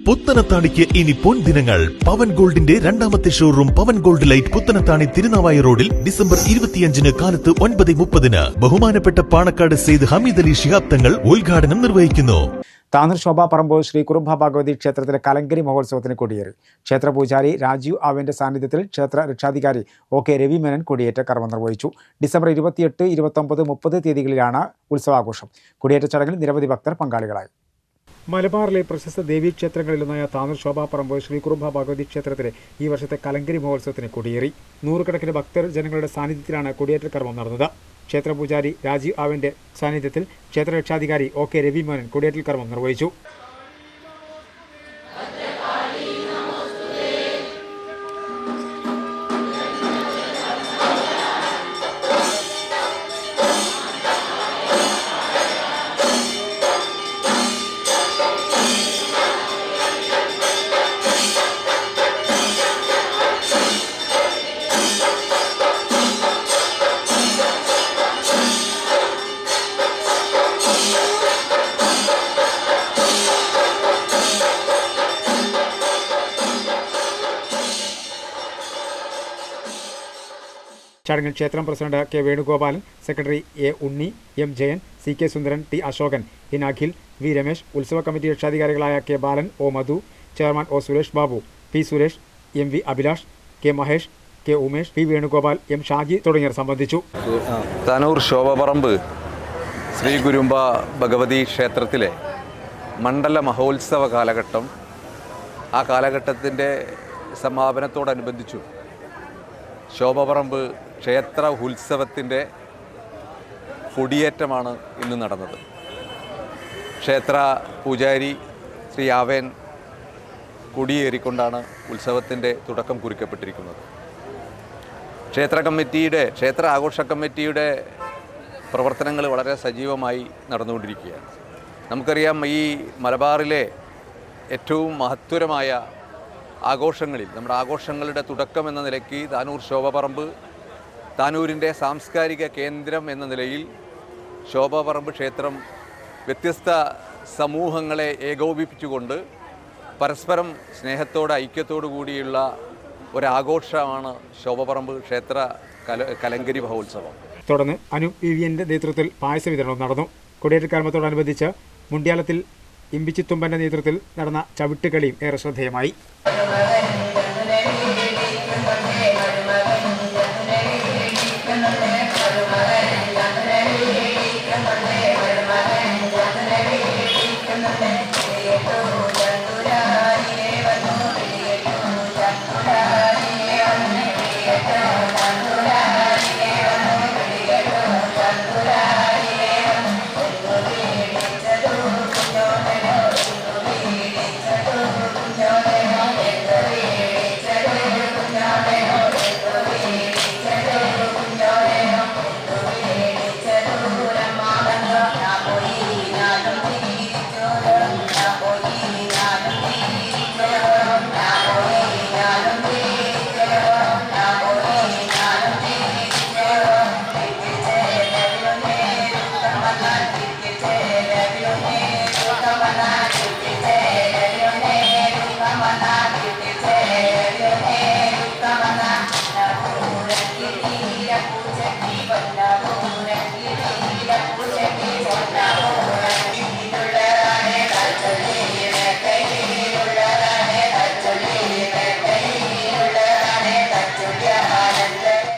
പുത്തനത്താണിക്ക് ഇനി പൊൻദിനങ്ങൾ. പവൻ ഗോൾഡിന്റെ രണ്ടാമത്തെ ഷോറൂം പവൻ ഗോൾഡ് ലൈറ്റ് പുത്തനത്താണി തിരുനാവായ റോഡിൽ ഡിസംബർ 25 കാലത്ത് 9:30 ബഹുമാനപ്പെട്ട പാണക്കാട് സെയ്ദ് ഹമീദ് അലി ശിഹാബ് തങ്ങൾ ഉദ്ഘാടനം നിർവഹിക്കുന്നു. താനൂർ ശോഭാപറമ്പ് ശ്രീ കുറുംബ ഭഗവതി ക്ഷേത്രത്തിലെ കലങ്കരി മഹോത്സവത്തിന് കൊടിയേറി. ക്ഷേത്ര പൂജാരി രാജീവ് ആവിന്റെ സാന്നിധ്യത്തിൽ ക്ഷേത്ര രക്ഷാധികാരി OK രവി മേനൻ കൊടിയേറ്റ കർമ്മം നിർവഹിച്ചു. ഡിസംബർ 28, 29, 30 തീയതികളിലാണ് ഉത്സവാഘോഷം. കൊടിയേറ്റ ചടങ്ങിൽ നിരവധി ഭക്തർ പങ്കാളികളായി. മലബാറിലെ പ്രശസ്ത ദേവീക്ഷേത്രങ്ങളിലൊന്നായ താനൂർ ശോഭാപറമ്പ് ശ്രീ കുറുംബ ഭഗവതി ക്ഷേത്രത്തിലെ ഈ വർഷത്തെ കലങ്കരി മഹോത്സവത്തിന് കൊടിയേറി. നൂറുകണക്കിന് ഭക്തർ ജനങ്ങളുടെ സാന്നിധ്യത്തിലാണ് കൊടിയേറ്റ കർമ്മം നടന്നത്. ക്ഷേത്ര പൂജാരി രാജീവ് ആവിന്റെ സാന്നിധ്യത്തിൽ ക്ഷേത്ര രക്ഷാധികാരി OK രവി മേനൻ കൊടിയേറ്റൽ കർമ്മം നിർവഹിച്ചു. ചടങ്ങിൽ ക്ഷേത്രം president K Venugopalan, secretary A Unni, M Jayan, CK Sundaran, T Ashokan, N Akhil, V Ramesh, ഉത്സവ കമ്മിറ്റി രക്ഷാധികാരികളായ K Balan, O Madhu, chairman O Suresh Babu, P Suresh, MV Abhilash, K Mahesh, K Umesh, P Venugopal, M Shaji തുടങ്ങിയവർ സംബന്ധിച്ചു. താനൂർ ശോഭാപറമ്പ് ശ്രീ കുരുംബ ഭഗവതി ക്ഷേത്രത്തിലെ മണ്ഡല മഹോത്സവ കാലഘട്ടം, ആ കാലഘട്ടത്തിൻ്റെ സമാപനത്തോടനുബന്ധിച്ചു ശോഭാപറമ്പ് ക്ഷേത്ര ഉത്സവത്തിൻ്റെ കൊടിയേറ്റമാണ് ഇന്ന് നടന്നത്. ക്ഷേത്ര പൂജാരി ശ്രീ ആവേൻ കൊടിയേറിക്കൊണ്ടാണ് ഉത്സവത്തിൻ്റെ തുടക്കം കുറിക്കപ്പെട്ടിരിക്കുന്നത്. ക്ഷേത്ര ആഘോഷ കമ്മിറ്റിയുടെ പ്രവർത്തനങ്ങൾ വളരെ സജീവമായി നടന്നുകൊണ്ടിരിക്കുകയാണ്. നമുക്കറിയാം, ഈ മലബാറിലെ ഏറ്റവും മഹത്വരമായ ആഘോഷങ്ങളിൽ, നമ്മുടെ ആഘോഷങ്ങളുടെ തുടക്കം എന്ന നിലയ്ക്ക് താനൂർ ശോഭാപറമ്പ് താനൂരിൻ്റെ സാംസ്കാരിക കേന്ദ്രം എന്ന നിലയിൽ ശോഭാപറമ്പ് ക്ഷേത്രം വ്യത്യസ്ത സമൂഹങ്ങളെ ഏകോപിപ്പിച്ചുകൊണ്ട് പരസ്പരം സ്നേഹത്തോടെ ഐക്യത്തോടു കൂടിയുള്ള ഒരാഘോഷമാണ് ശോഭാപറമ്പ് ക്ഷേത്ര കലങ്കരി മഹോത്സവം. തുടർന്ന് അനു വിവിയന്റെ നേതൃത്വത്തിൽ പായസ വിതരണവും നടന്നു. കൊടിയേറ്റ കർമ്മത്തോടനുബന്ധിച്ച് മുണ്ടിയാലത്തിൽ ഇമ്പിച്ചിത്തുമ്പന്റെ നേതൃത്വത്തിൽ നടന്ന ചവിട്ടുകളിയും ഏറെ ശ്രദ്ധേയമായി.